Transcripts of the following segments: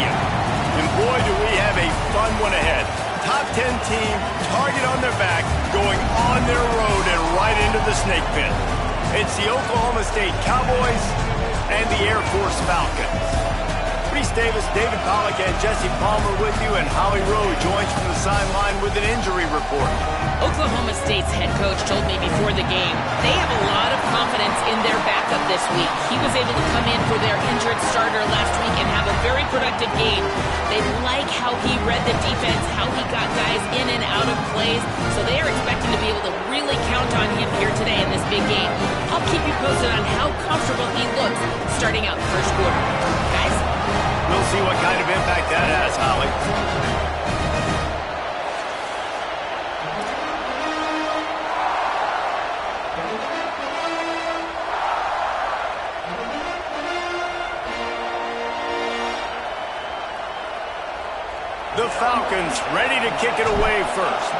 Stadium. And boy, do we have a fun one ahead. Top 10 team, target on their back, going on their road and right into the snake pit. It's the Oklahoma State Cowboys and the Air Force Falcons. Reese Davis, David Pollack, and Jesse Palmer with you, and Holly Rowe joins from the sideline with an injury report. Oklahoma State's head coach told me before the game they have a lot of confidence in their backup this week. He was able to come in for their injured starter last week and have a very productive game. They like how he read the defense, how he got guys in and out of plays, so they are expecting to be able to really count on him here today in this big game. I'll keep you posted on how comfortable he looks starting out the first quarter. Guys? We'll see what kind of impact that has, Holly. The Falcons ready to kick it away first.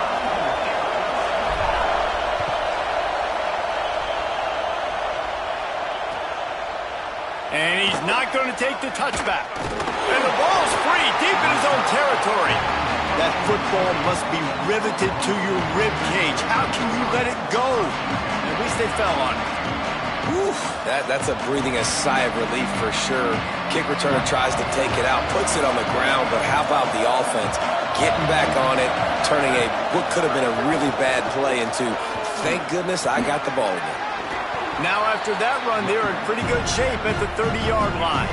And he's not going to take the touchback. And the ball's free deep in his own territory. That football must be riveted to your rib cage. How can you let it go? At least they fell on it. Whew, that's a breathing a sigh of relief for sure. Kick returner tries to take it out, puts it on the ground, but how about the offense? Getting back on it, turning what could have been a really bad play into, thank goodness I got the ball again. Now after that run, they're in pretty good shape at the 30-yard line.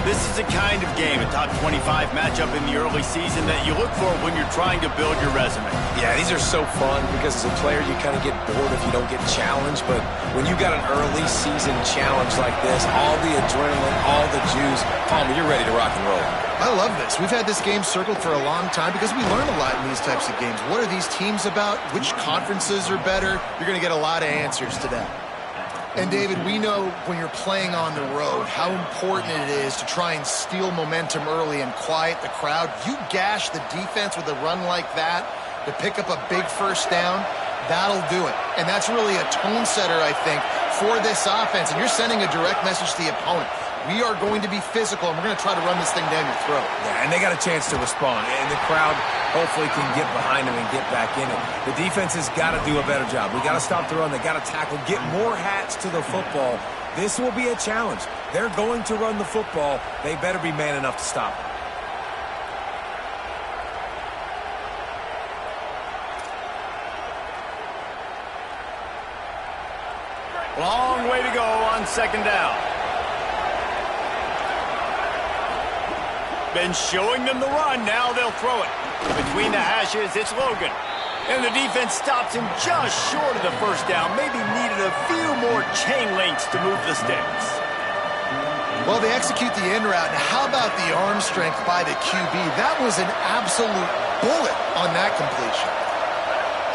This is a kind of game, a top 25 matchup in the early season that you look for when you're trying to build your resume. Yeah, these are so fun because as a player you kind of get bored if you don't get challenged, but when you got an early season challenge like this, all the adrenaline, all the juice, Palmer, you're ready to rock and roll. I love this. We've had this game circled for a long time because we learn a lot in these types of games. What are these teams about? Which conferences are better? You're going to get a lot of answers to that. And, David, we know when you're playing on the road how important it is to try and steal momentum early and quiet the crowd. You gash the defense with a run like that to pick up a big first down, that'll do it. And that's really a tone setter, I think, for this offense. And you're sending a direct message to the opponent. We are going to be physical, and we're going to try to run this thing down your throat. Yeah, and they got a chance to respond, and the crowd hopefully can get behind them and get back in it. The defense has got to do a better job. We got to stop the run. They got to tackle, get more hats to the football. This will be a challenge. They're going to run the football. They better be man enough to stop it. Long way to go on second down. Been showing them the run, now they'll throw it. Between the hashes, it's Logan. And the defense stops him just short of the first down. Maybe needed a few more chain links to move the sticks. Well, they execute the end route. Now, how about the arm strength by the QB? That was an absolute bullet on that completion.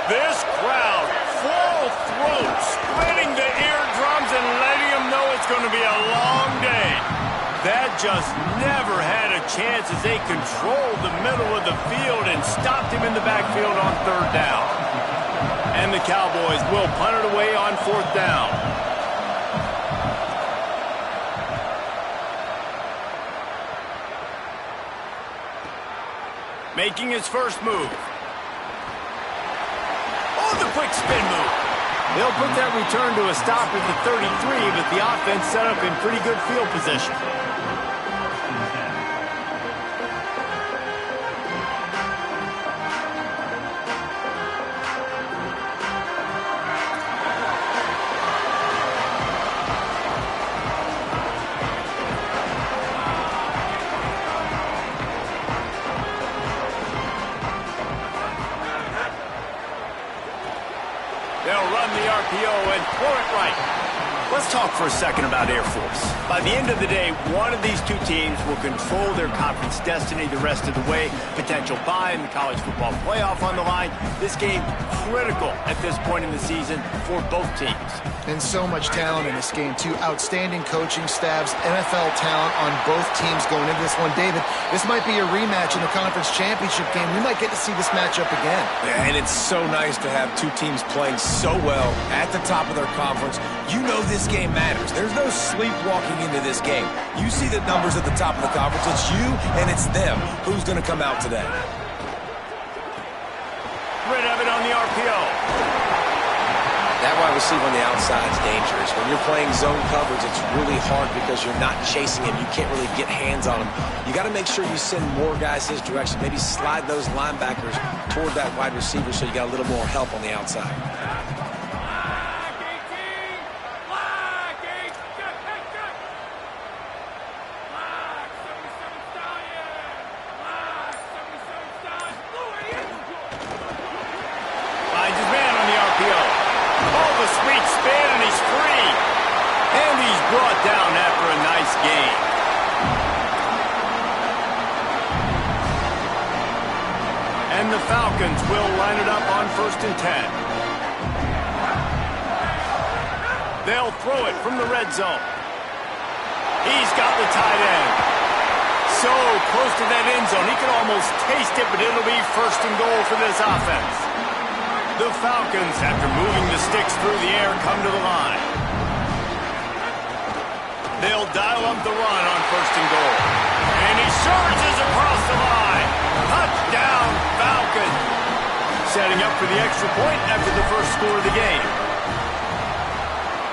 This crowd, full throat, splitting the eardrums and letting them know it's going to be a long day. That just never had a chance as they controlled the middle of the field and stopped him in the backfield on third down. And the Cowboys will punt it away on fourth down. Making his first move. Oh, the quick spin move. They'll put that return to a stop at the 33, but the offense set up in pretty good field position. They'll run the RPO and throw it right. Let's talk for a second about Air Force. By the end of the day, one of these two teams will control their conference destiny the rest of the way. Potential bye in the college football playoff on the line. This game critical at this point in the season for both teams. And so much talent in this game, too. Outstanding coaching staffs, NFL talent on both teams going into this one. David, this might be a rematch in the conference championship game. We might get to see this matchup again. Yeah, and it's so nice to have two teams playing so well at the top of their conference. You know this game matters. There's no sleepwalking into this game. You see the numbers at the top of the conference. It's you and it's them. Who's going to come out today? Rid of it on the RPO. That wide receiver on the outside is dangerous. When you're playing zone coverage, it's really hard because you're not chasing him. You can't really get hands on him. You got to make sure you send more guys his direction. Maybe slide those linebackers toward that wide receiver so you got a little more help on the outside. Down after a nice game. And the Falcons will line it up on 1st and 10. They'll throw it from the red zone. He's got the tight end. So close to that end zone. He can almost taste it, but it'll be 1st and goal for this offense. The Falcons, after moving the sticks through the air, come to the line. They'll dial up the run on 1st and goal. And he surges across the line. Touchdown, Falcons. Setting up for the extra point after the first score of the game.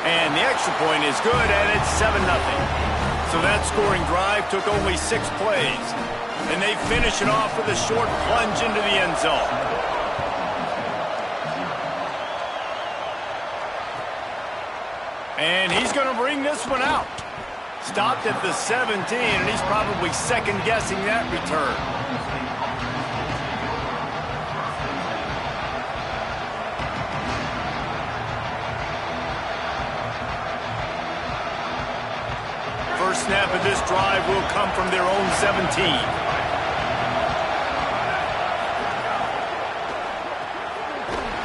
And the extra point is good, and it's 7-0. So that scoring drive took only 6 plays. And they finish it off with a short plunge into the end zone. And he's going to bring this one out. Stopped at the 17, and he's probably second-guessing that return. First snap of this drive will come from their own 17.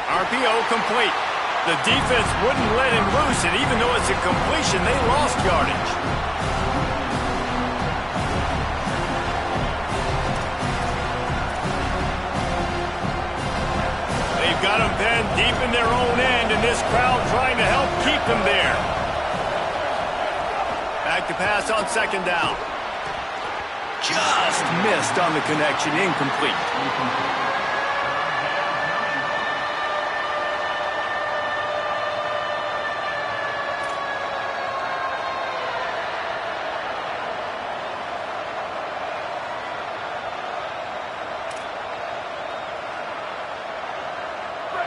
RPO complete. The defense wouldn't let him loose, and even though it's a completion, they lost yardage. They've got him pinned deep in their own end, and this crowd trying to help keep them there. Back to pass on 2nd down. Just missed on the connection, incomplete.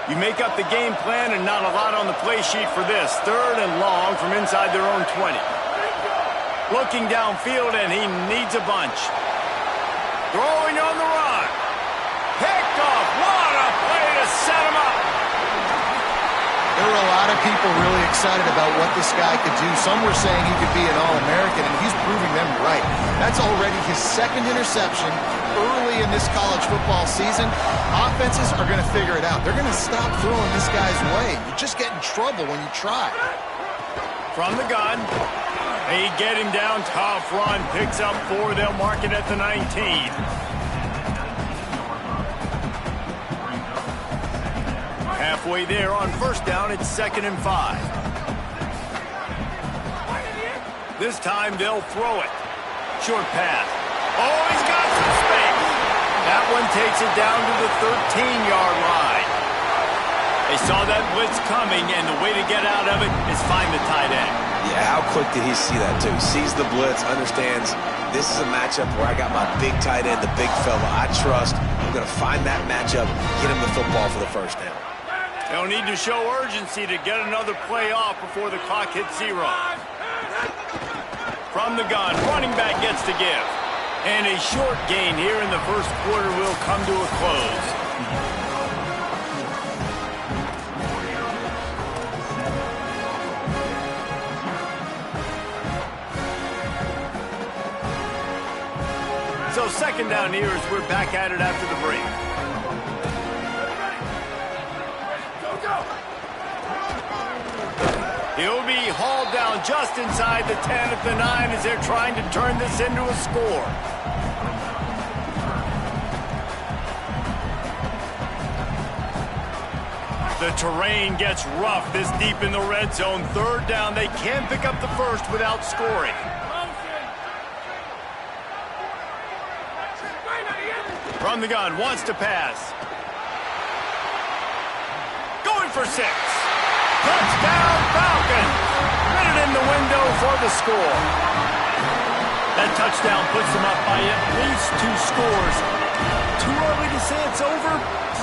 You make up the game plan and not a lot on the play sheet for this. 3rd and long from inside their own 20. Looking downfield, and he needs a bunch. Throwing on the run. Picked off. What a play to set him up. There were a lot of people really excited about what this guy could do. Some were saying he could be an All-American, and he's proving them right. That's already his 2nd interception early in this college football season. Offenses are going to figure it out. They're going to stop throwing this guy's way. You just get in trouble when you try. From the gun, they get him down. Tough run. Picks up 4. They'll mark it at the 19. Halfway there on 1st down, it's 2nd and 5. This time they'll throw it. Short pass. Oh, he's got some space. That one takes it down to the 13-yard line. They saw that blitz coming, and the way to get out of it is find the tight end. Yeah, how quick did he see that, too? Sees the blitz, understands this is a matchup where I got my big tight end, the big fella I trust. I'm going to find that matchup, get him the football for the 1st down. They'll need to show urgency to get another play off before the clock hits 0. From the gun, running back gets to give. And a short gain here in the 1st quarter will come to a close. So 2nd down here as we're back at it after the break. He'll be hauled down just inside the 10 at the 9 as they're trying to turn this into a score. The terrain gets rough this deep in the red zone. Third down, they can pick up the first without scoring. From the gun, wants to pass. Going for 6. Touchdown, Falcons! Minute in the window for the score. That touchdown puts them up by at least 2 scores. Too early to say it's over?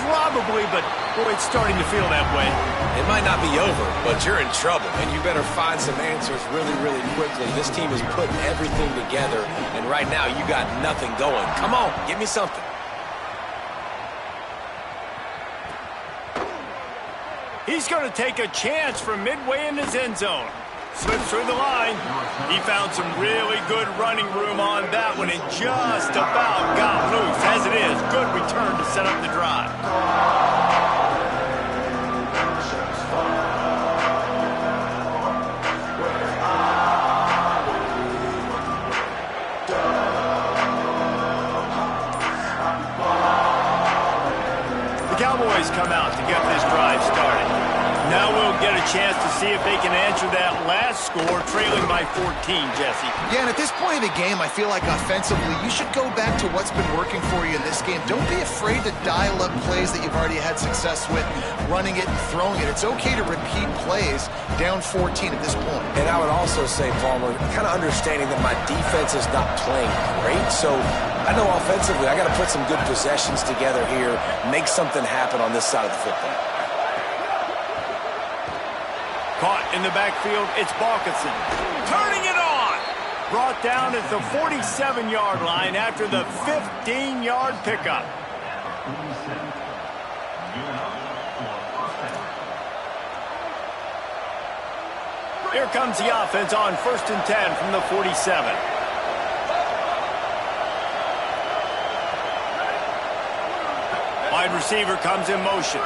Probably, but boy, it's starting to feel that way. It might not be over, but you're in trouble, and you better find some answers really, really quickly. This team is putting everything together, and right now you got nothing going. Come on, give me something. He's going to take a chance from midway in his end zone. Slips through the line. He found some really good running room on that one and just about got loose. As it is, good return to set up the drive. The Cowboys come out to get this drive started. Now we'll get a chance to see if they can answer that last score, trailing by 14, Jesse. Yeah, and at this point of the game, I feel like offensively, you should go back to what's been working for you in this game. Don't be afraid to dial up plays that you've already had success with, running it and throwing it. It's okay to repeat plays down 14 at this point. And I would also say, Palmer, kind of understanding that my defense is not playing great, so I know offensively I got to put some good possessions together here, make something happen on this side of the football. Caught in the backfield, it's Balkinson. Turning it on! Brought down at the 47-yard line after the 15-yard pickup. Here comes the offense on 1st and 10 from the 47. Wide receiver comes in motion.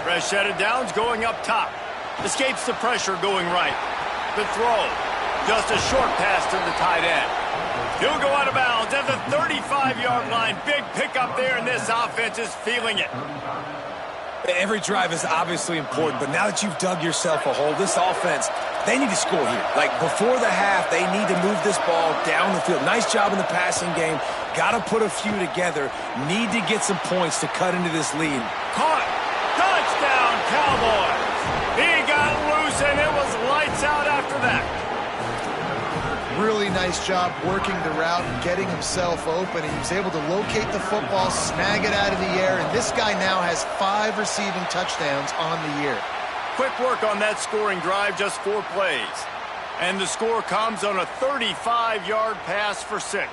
Fresh set of downs going up top. Escapes the pressure going right. The throw. Just a short pass to the tight end. He'll go out of bounds at the 35-yard line. Big pickup there, and this offense is feeling it. Every drive is obviously important, but now that you've dug yourself a hole, this offense, they need to score here. Like, before the half, they need to move this ball down the field. Nice job in the passing game. Got to put a few together. Need to get some points to cut into this lead. Caught. Touchdown, Cowboys. He got loose, and it was lights out after that. Really nice job working the route and getting himself open. He was able to locate the football, snag it out of the air, and this guy now has 5 receiving touchdowns on the year. Quick work on that scoring drive, just 4 plays. And the score comes on a 35-yard pass for 6.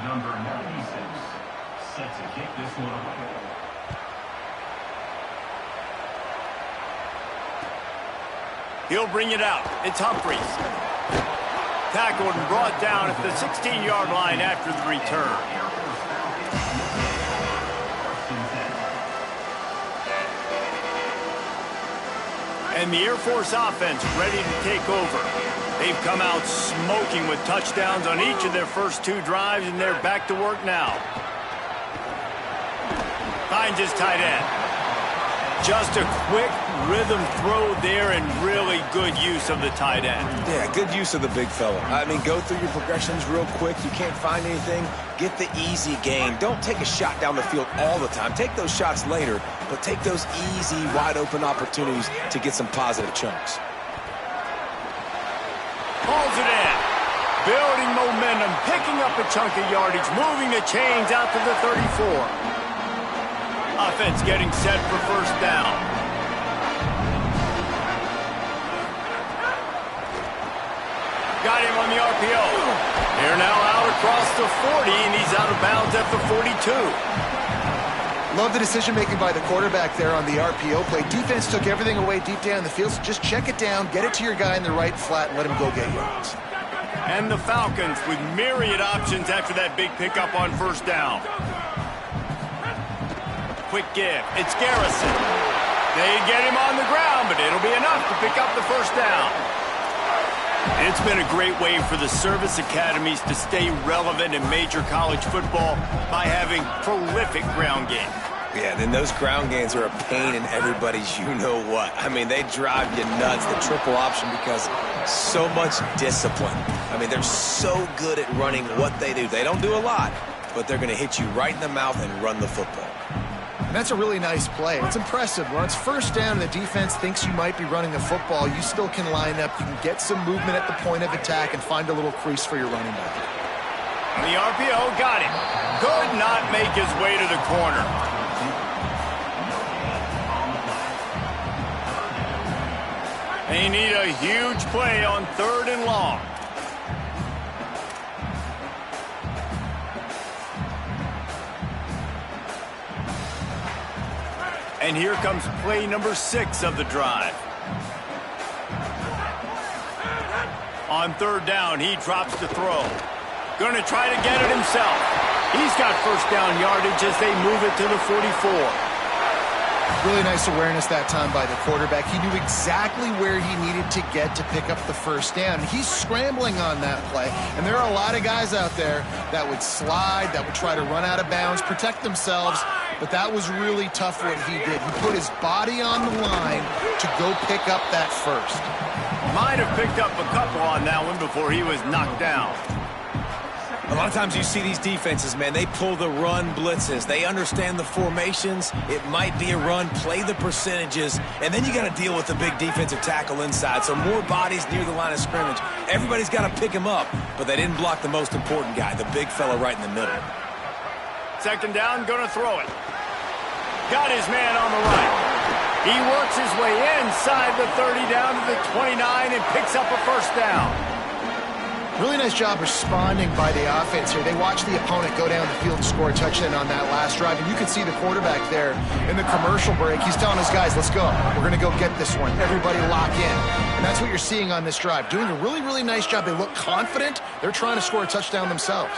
Number 96, set to kick this one away. He'll bring it out. It's Humphries. Tackled and brought down at the 16-yard line after the return. And the Air Force offense ready to take over. They've come out smoking with touchdowns on each of their first 2 drives, and they're back to work now. Finds his tight end. Just a quick rhythm throw there and really good use of the tight end. Yeah, good use of the big fella. I mean, go through your progressions real quick. You can't find anything. Get the easy gain. Don't take a shot down the field all the time. Take those shots later, but take those easy, wide-open opportunities to get some positive chunks. Pulls it in. Building momentum, picking up a chunk of yardage, moving the chains out to the 34. Offense getting set for first down. Got him on the RPO. They're now out across the 40, and he's out of bounds at the 42. Love the decision-making by the quarterback there on the RPO play. Defense took everything away deep down the field, so just check it down, get it to your guy in the right flat, and let him go get yards. And the Falcons with myriad options after that big pickup on first down. Quick give. It's Garrison. They get him on the ground, but it'll be enough to pick up the first down. It's been a great way for the service academies to stay relevant in major college football by having prolific ground game. Yeah, then those ground games are a pain in everybody's you-know-what. I mean, they drive you nuts, the triple option, because so much discipline. I mean, they're so good at running what they do. They don't do a lot, but they're going to hit you right in the mouth and run the football. And that's a really nice play. It's impressive. When it's first down and the defense thinks you might be running the football, you still can line up. You can get some movement at the point of attack and find a little crease for your running back. The RPO got him. Could not make his way to the corner. They need a huge play on 3rd and long. And here comes play number 6 of the drive. On 3rd down, he drops the throw. Going to try to get it himself. He's got first down yardage as they move it to the 44. Really nice awareness that time by the quarterback. He knew exactly where he needed to get to pick up the first down. He's scrambling on that play, and there are a lot of guys out there that would slide, that would try to run out of bounds, protect themselves, but that was really tough what he did. He put his body on the line to go pick up that first. Might have picked up a couple on that one before he was knocked down. A lot of times you see these defenses, man, they pull the run blitzes. They understand the formations. It might be a run, play the percentages, and then you got to deal with the big defensive tackle inside. So more bodies near the line of scrimmage. Everybody's got to pick him up, but they didn't block the most important guy, the big fella right in the middle. 2nd down, going to throw it. Got his man on the right. He works his way inside the 30 down to the 29 and picks up a first down. Really nice job responding by the offense here. They watched the opponent go down the field and score a touchdown on that last drive, and you can see the quarterback there in the commercial break. He's telling his guys, let's go. We're going to go get this one. Everybody lock in. And that's what you're seeing on this drive. Doing a really, really nice job. They look confident. They're trying to score a touchdown themselves.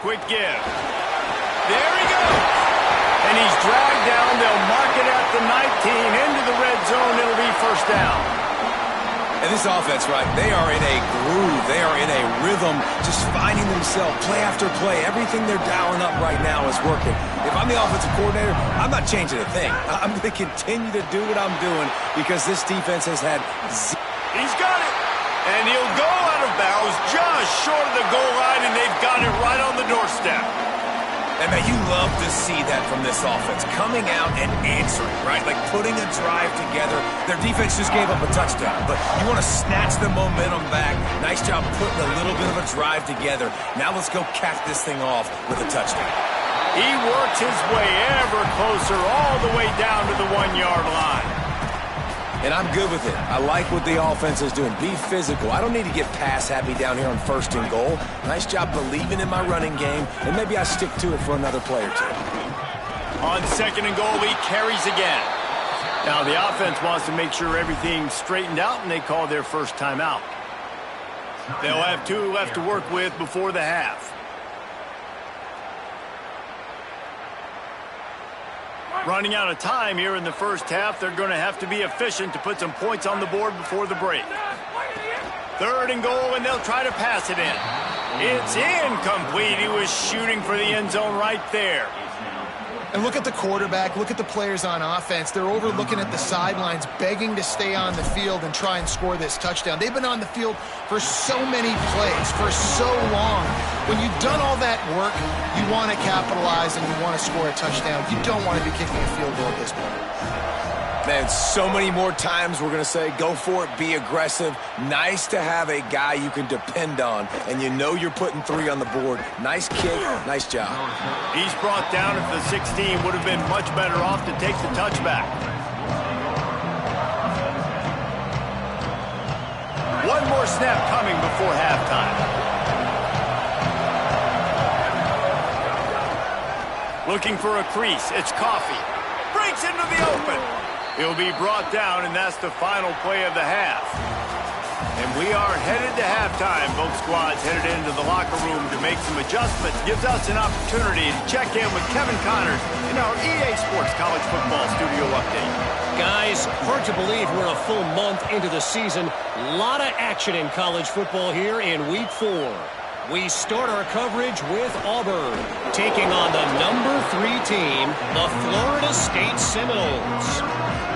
Quick give. There he goes. And he's dragged down. They'll mark it at the 19. Into the red zone. It'll be first down. And this offense, right, they are in a groove. They are in a rhythm, just finding themselves play after play. Everything they're dialing up right now is working. If I'm the offensive coordinator, I'm not changing a thing. I'm going to continue to do what I'm doing because this defense has had He's got it. And he'll go out of bounds just short of the goal line, and they've got it right on the doorstep. And, man, you love to see that from this offense, coming out and answering, right? Like putting a drive together. Their defense just gave up a touchdown, but you want to snatch the momentum back. Nice job putting a little bit of a drive together. Now let's go cap this thing off with a touchdown. He works his way ever closer all the way down to the 1-yard line. And I'm good with it. I like what the offense is doing. Be physical. I don't need to get pass happy down here on 1st and goal. Nice job believing in my running game, and maybe I stick to it for another play or two. On 2nd and goal, he carries again. Now the offense wants to make sure everything's straightened out, and they call their first timeout. They'll have 2 left to work with before the half. Running out of time here in the first half, they're going to have to be efficient to put some points on the board before the break. 3rd and goal, and they'll try to pass it in. It's incomplete. He was shooting for the end zone right there. And look at the quarterback, look at the players on offense. They're overlooking at the sidelines, begging to stay on the field and try and score this touchdown. They've been on the field for so many plays, for so long. When you've done all that work, you want to capitalize and you want to score a touchdown. You don't want to be kicking a field goal at this point. Man, so many more times we're going to say, go for it, be aggressive. Nice to have a guy you can depend on, and you know you're putting 3 on the board. Nice kick, nice job. He's brought down at the 16, would have been much better off to take the touchback. One more snap coming before halftime. Looking for a crease, it's Coffee. Breaks into the open. He'll be brought down, and that's the final play of the half. And we are headed to halftime. Both squads headed into the locker room to make some adjustments. Gives us an opportunity to check in with Kevin Connors in our EA Sports College Football Studio Update. Guys, hard to believe we're a full month into the season. A lot of action in college football here in Week 4. We start our coverage with Auburn, taking on the number 3 team, the Florida State Seminoles.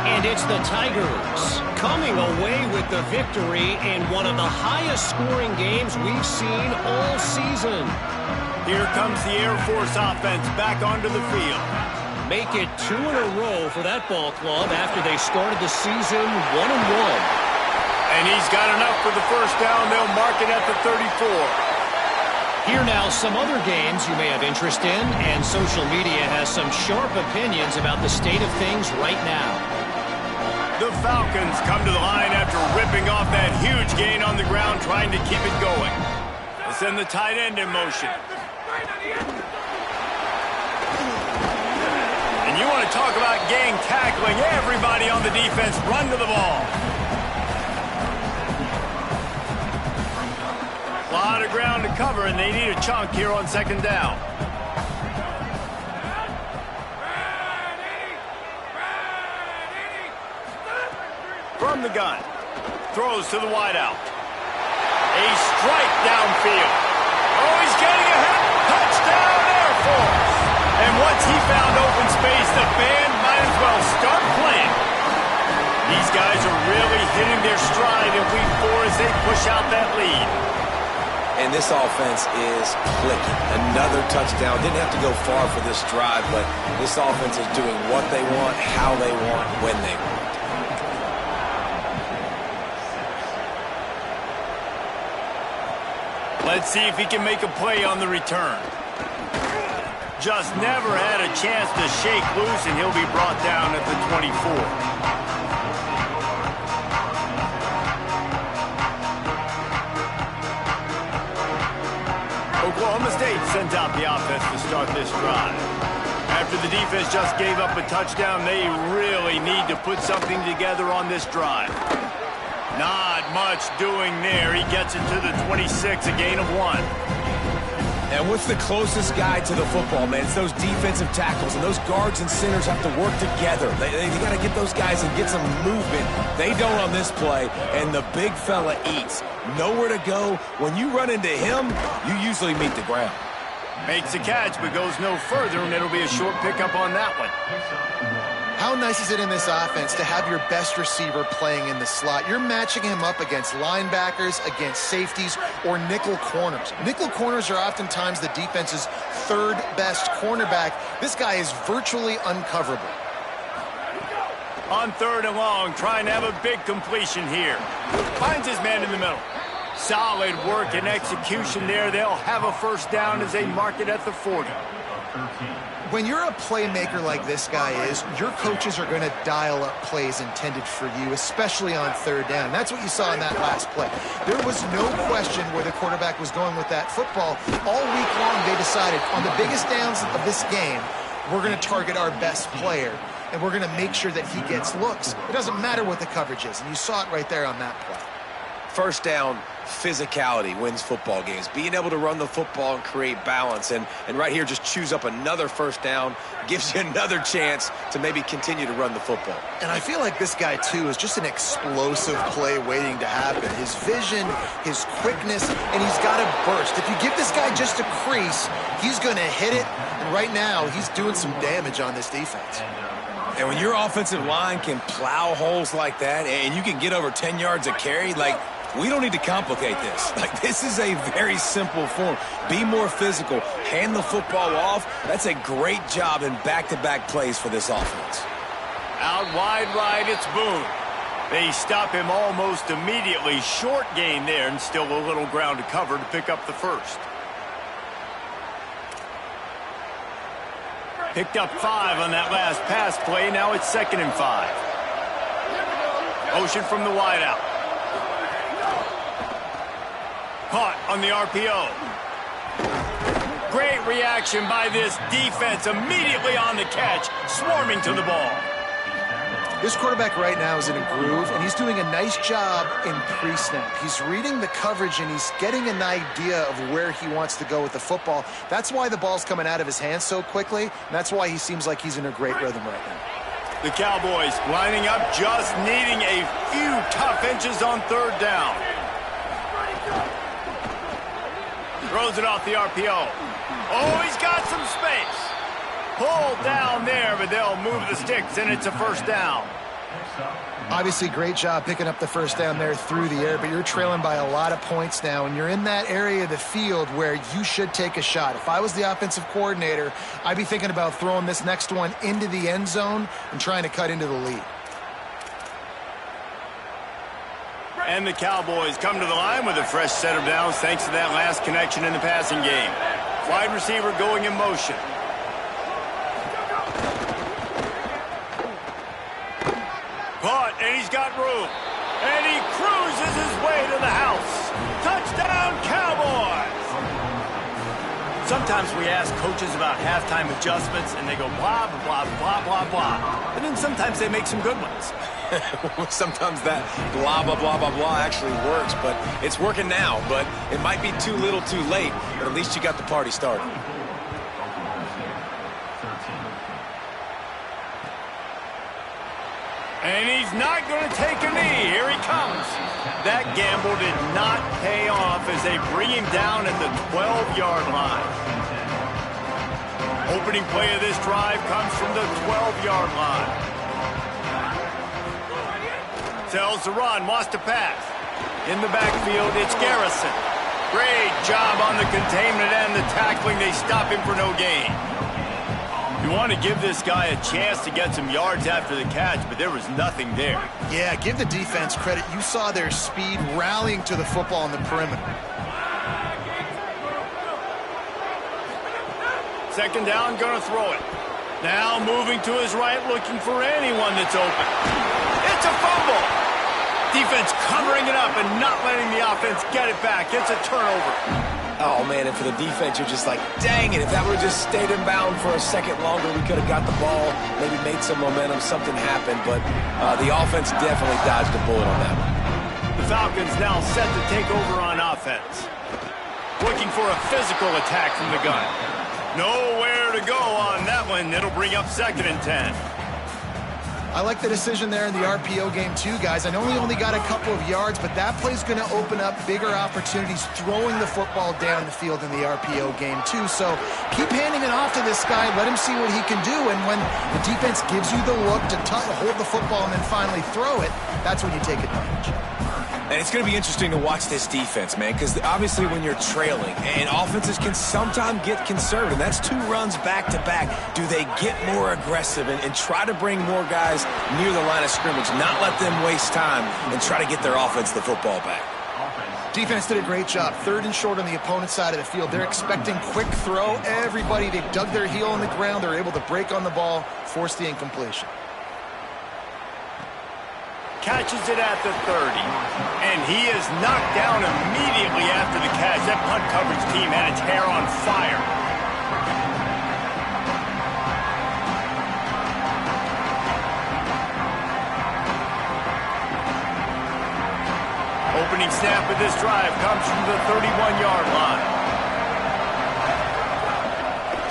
And it's the Tigers coming away with the victory in one of the highest scoring games we've seen all season. Here comes the Air Force offense back onto the field. Make it 2 in a row for that ball club after they started the season 1-1. And he's got enough for the first down. They'll mark it at the 34. Here now, some other games you may have interest in, and social media has some sharp opinions about the state of things right now. The Falcons come to the line after ripping off that huge gain on the ground, trying to keep it going. They send the tight end in motion. And you want to talk about gang tackling. Everybody on the defense run to the ball. A lot of ground to cover, and they need a chunk here on second down. From the gun. Throws to the wideout. A strike downfield. Oh, he's getting ahead. Touchdown, Air Force. And once he found open space, the band might as well start playing. These guys are really hitting their stride in Week 4 as they push out that lead. And this offense is clicking. Another touchdown. Didn't have to go far for this drive, but this offense is doing what they want, how they want, when they want. Let's see if he can make a play on the return. Just never had a chance to shake loose, and he'll be brought down at the 24. Oklahoma State sends out the offense to start this drive. After the defense just gave up a touchdown, they really need to put something together on this drive. Not much doing there. He gets it to the 26, a gain of 1. And what's the closest guy to the football, man? It's those defensive tackles, and those guards and centers have to work together. They got to get those guys and get some movement. They don't on this play, and the big fella eats. Nowhere to go. When you run into him, you usually meet the ground. Makes a catch, but goes no further, and it'll be a short pickup on that one. How nice is it in this offense to have your best receiver playing in the slot? You're matching him up against linebackers, against safeties, or nickel corners. Nickel corners are oftentimes the defense's third best cornerback. This guy is virtually uncoverable. On 3rd and long, trying to have a big completion here. Finds his man in the middle. Solid work and execution there. They'll have a first down as they mark it at the 40. When you're a playmaker like this guy is, your coaches are going to dial up plays intended for you, especially on 3rd down. That's what you saw in that last play. There was no question where the quarterback was going with that football. All week long, they decided on the biggest downs of this game, we're going to target our best player, and we're going to make sure that he gets looks. It doesn't matter what the coverage is, and you saw it right there on that play. First down, physicality wins football games. Being able to run the football and create balance. And right here, just choose up another first down, gives you another chance to maybe continue to run the football. And I feel like this guy, too, is just an explosive play waiting to happen. His vision, his quickness, and he's got a burst. If you give this guy just a crease, he's going to hit it. And right now, he's doing some damage on this defense. And when your offensive line can plow holes like that and you can get over 10 yards a carry, like, we don't need to complicate this. Like, this is a very simple form. Be more physical. Hand the football off. That's a great job in back-to-back plays for this offense. Out wide right, it's Boone. They stop him almost immediately. Short gain there, and still a little ground to cover to pick up the first. Picked up 5 on that last pass play. Now it's 2nd and 5. Motion from the wideout. Caught on the RPO. Great reaction by this defense. Immediately on the catch, swarming to the ball. This quarterback right now is in a groove, and he's doing a nice job in pre-snap. He's reading the coverage, and he's getting an idea of where he wants to go with the football. That's why the ball's coming out of his hands so quickly, and that's why he seems like he's in a great rhythm right now. The Cowboys lining up, just needing a few tough inches on third down. Throws it off the RPO. Oh, he's got some space. Pulled down there, but they'll move the sticks, and it's a first down. Obviously, great job picking up the first down there through the air, but you're trailing by a lot of points now, and you're in that area of the field where you should take a shot. If I was the offensive coordinator, I'd be thinking about throwing this next one into the end zone and trying to cut into the lead. And the Cowboys come to the line with a fresh set of downs thanks to that last connection in the passing game. Wide receiver going in motion. Caught, and he's got room. And he cruises his way to the house. Touchdown, Cowboys! Sometimes we ask coaches about halftime adjustments, and they go blah, blah, blah, blah, blah. And then sometimes they make some good ones. Sometimes that blah, blah, blah, blah, blah actually works, but it's working now. But it might be too little too late, but at least you got the party started. And he's not going to take a knee. Here he comes. That gamble did not pay off as they bring him down at the 12-yard line. Opening play of this drive comes from the 12-yard line. Tells the run, wants to pass. In the backfield, it's Garrison. Great job on the containment and the tackling. They stop him for no gain. You want to give this guy a chance to get some yards after the catch, but there was nothing there. Yeah, give the defense credit. You saw their speed rallying to the football on the perimeter. Second down, going to throw it. Now moving to his right, looking for anyone that's open. It's a fumble. Defense covering it up and not letting the offense get it back. It's a turnover. Oh, man, and for the defense, you're just like, dang it, if that would have just stayed in bound for a second longer, we could have got the ball, maybe made some momentum, something happened, but the offense definitely dodged a bullet on that one. The Falcons now set to take over on offense. Looking for a physical attack from the gun. Nowhere to go on that one. It'll bring up 2nd and 10. I like the decision there in the RPO game too, guys. I know he only got a couple of yards, but that play's going to open up bigger opportunities throwing the football down the field in the RPO game too. So keep handing it off to this guy. Let him see what he can do. And when the defense gives you the look to hold the football and then finally throw it, that's when you take advantage. And it's going to be interesting to watch this defense, man, because obviously when you're trailing, and offenses can sometimes get conservative. That's 2 runs back-to-back. Do they get more aggressive and try to bring more guys near the line of scrimmage, not let them waste time, and try to get their offense the football back? Defense did a great job. 3rd and short on the opponent's side of the field. They're expecting quick throw. Everybody, they dug their heel in the ground. They're able to break on the ball, force the incompletion. Catches it at the 30, and he is knocked down immediately after the catch. That punt coverage team had its hair on fire. Opening snap of this drive comes from the 31-yard line.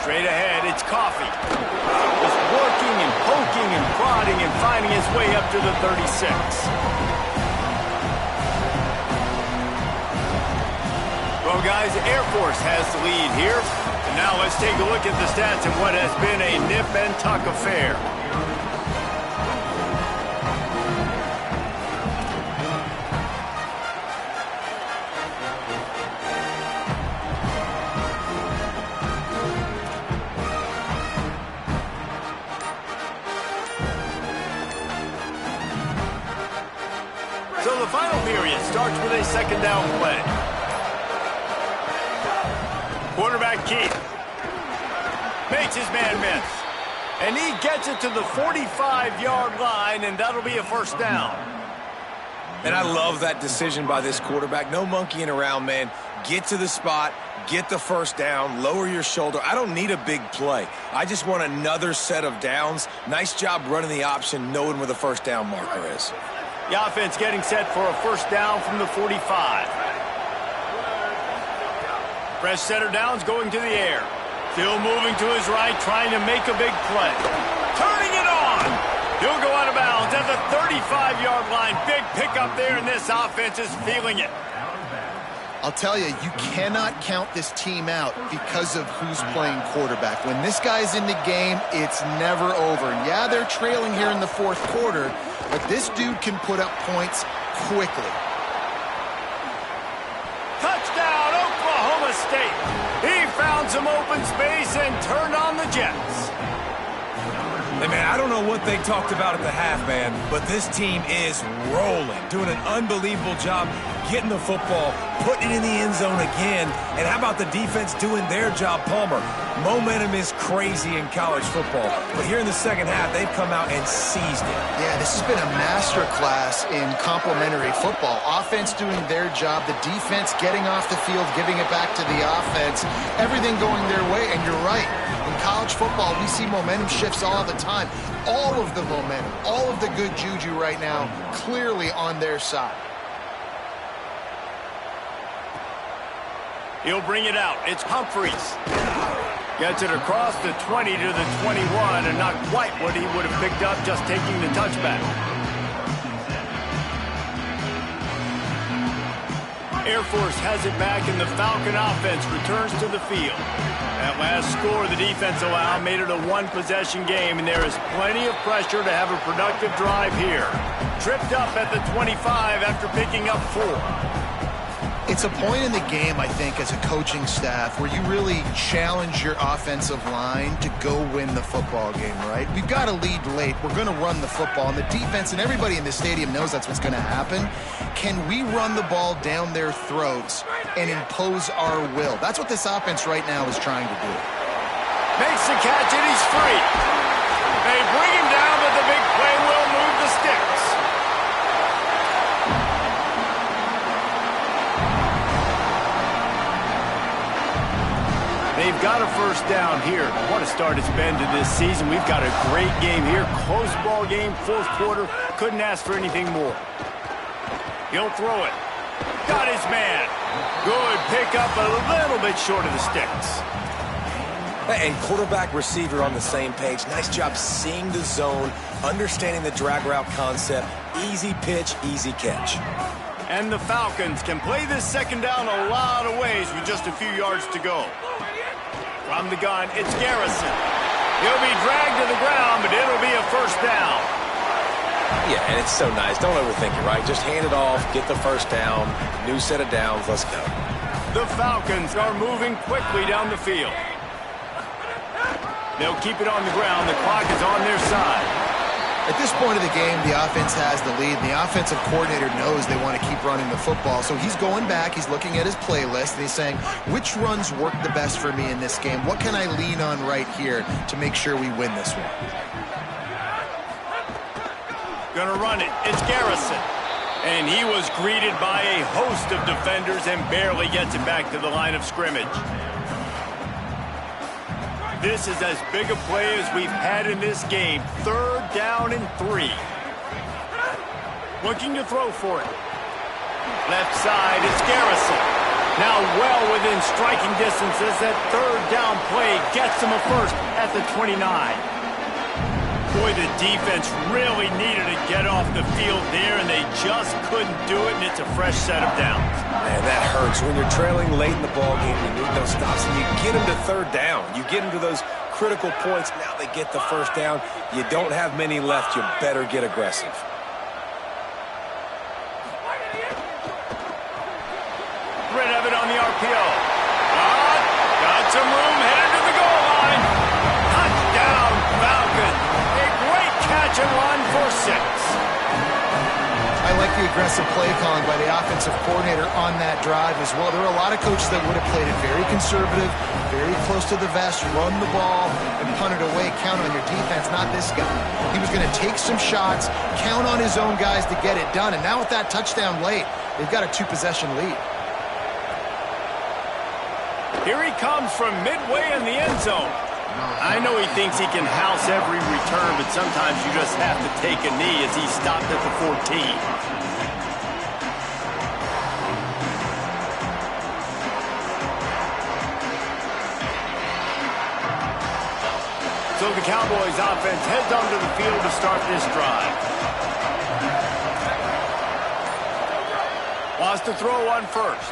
Straight ahead, it's Coffee. Just working and poking and prodding and finding his way up to the 36. Well, guys, Air Force has the lead here. And now let's take a look at the stats of what has been a nip and tuck affair. So the final period starts with a 2nd down play. Quarterback Keith makes his man miss. And he gets it to the 45-yard line, and that'll be a first down. And I love that decision by this quarterback. No monkeying around, man. Get to the spot, get the first down, lower your shoulder. I don't need a big play. I just want another set of downs. Nice job running the option, knowing where the first down marker is. The offense getting set for a first down from the 45. Fresh center downs going to the air. Still moving to his right, trying to make a big play. Turning it on! He'll go out of bounds at the 35-yard line. Big pickup there, and this offense is feeling it. I'll tell you, you cannot count this team out because of who's playing quarterback. When this guy's in the game, it's never over. And yeah, they're trailing here in the fourth quarter, but this dude can put up points quickly. Touchdown, Oklahoma State. He found some open space and turned on the Jets. Hey, man, I don't know what they talked about at the half, man, but this team is rolling, doing an unbelievable job getting the football, putting it in the end zone again, and how about the defense doing their job, Palmer? Momentum is crazy in college football, but here in the second half, they've come out and seized it. Yeah, this has been a masterclass in complementary football. Offense doing their job, the defense getting off the field, giving it back to the offense, everything going their way, and you're right. In college football, we see momentum shifts all the time. All of the momentum, all of the good juju right now, clearly on their side. He'll bring it out. It's Humphreys. Gets it across the 20 to the 21, and not quite what he would have picked up just taking the touchback. Air Force has it back, and the Falcon offense returns to the field. That last score the defense allowed made it a one-possession game, and there is plenty of pressure to have a productive drive here. Tripped up at the 25 after picking up 4. It's a point in the game, I think, as a coaching staff where you really challenge your offensive line to go win the football game, right? We've got to lead late. We're going to run the football, and the defense and everybody in the stadium knows that's what's going to happen. Can we run the ball down their throats and impose our will? That's what this offense right now is trying to do. Makes the catch, and he's free. They bring him down, but the big play will move the sticks. They've got a first down here. What a start it's been to this season. We've got a great game here. Close ball game, fourth quarter. Couldn't ask for anything more. He'll throw it. Got his man. Good pickup, a little bit short of the sticks. And quarterback receiver on the same page. Nice job seeing the zone, understanding the drag route concept. Easy pitch, easy catch. And the Falcons can play this second down a lot of ways with just a few yards to go. From the gun, it's Garrison. He'll be dragged to the ground, but it'll be a first down. Yeah, and it's so nice. Don't overthink it, right? Just hand it off, get the first down, new set of downs, let's go. The Falcons are moving quickly down the field. They'll keep it on the ground. The clock is on their side. At this point of the game, the offense has the lead, and the offensive coordinator knows they want to keep running the football. So he's going back, he's looking at his playlist, and he's saying, which runs work the best for me in this game? What can I lean on right here to make sure we win this one? Gonna run it. It's Garrison. And he was greeted by a host of defenders and barely gets it back to the line of scrimmage. This is as big a play as we've had in this game. Third down and 3. Looking to throw for it. Left side, it's Garrison. Now well within striking distance as that third down play gets him a first at the 29. Boy, the defense really needed to get off the field there, and they just couldn't do it, and it's a fresh set of downs. Man, that hurts. When you're trailing late in the ballgame, you need those stops, and you get them to third down. You get them to those critical points. Now they get the first down. You don't have many left. You better get aggressive. Rid of it on the RPO. Got some room, headed to the goal line. Touchdown, Falcons. A great catch and run for 6. I like the aggressive play calling by the offensive coordinator on that drive as well. There were a lot of coaches that would have played it very conservative, very close to the vest, run the ball, and punt it away. Count on your defense, not this guy. He was going to take some shots, count on his own guys to get it done. And now with that touchdown late, they've got a 2-possession lead. Here he comes from midway in the end zone. I know he thinks he can house every return, but sometimes you just have to take a knee as he stopped at the 14. So the Cowboys offense heads onto the field to start this drive. Wants to throw one first.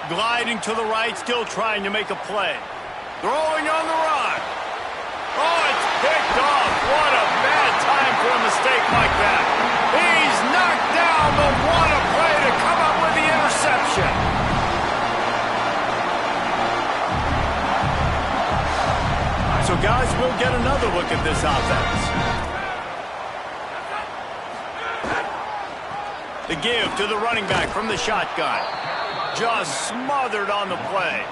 Gliding to the right, still trying to make a play. Throwing on the run. Oh, it's picked off. What a bad time for a mistake like that. He's knocked down, but what a play to come up with the interception. So, guys, we'll get another look at this offense. The give to the running back from the shotgun. Just smothered on the play.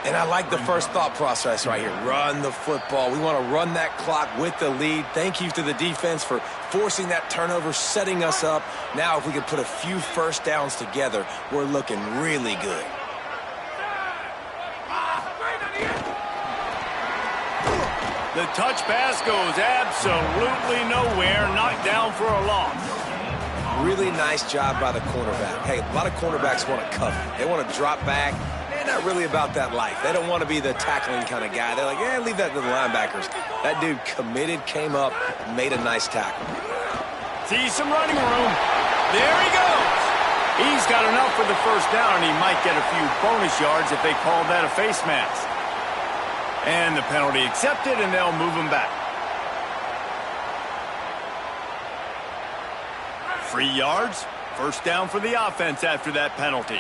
And I like the first thought process right here. Run the football. We want to run that clock with the lead. Thank you to the defense for forcing that turnover, setting us up. Now if we can put a few first downs together, we're looking really good. The touch pass goes absolutely nowhere. Knocked down for a loss. Really nice job by the cornerback. Hey, a lot of cornerbacks want to cover. They want to drop back. They're not really about that life. They don't want to be the tackling kind of guy. They're like, yeah, leave that to the linebackers. That dude committed, came up, made a nice tackle. Sees some running room. There he goes. He's got enough for the first down, and he might get a few bonus yards if they call that a face mask. And the penalty accepted, and they'll move him back. 3 yards. First down for the offense after that penalty.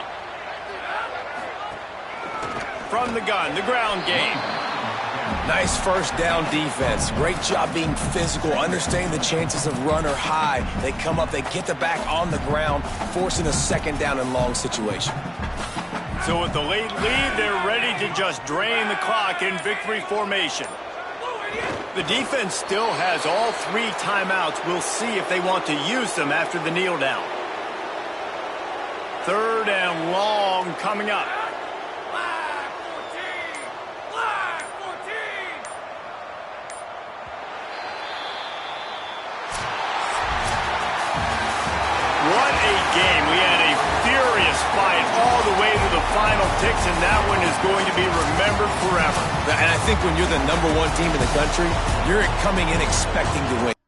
From the gun, the ground game. Nice first down defense. Great job being physical, understanding the chances of run or high. They come up, they get the back on the ground, forcing a second down and long situation. So with the late lead, they're ready to just drain the clock in victory formation. The defense still has all 3 timeouts. We'll see if they want to use them after the kneel down. 3rd and long coming up. What a game. We had a furious fight all the way to the final ticks, and that one is going to be remembered forever. And I think when you're the #1 team in the country, you're coming in expecting to win.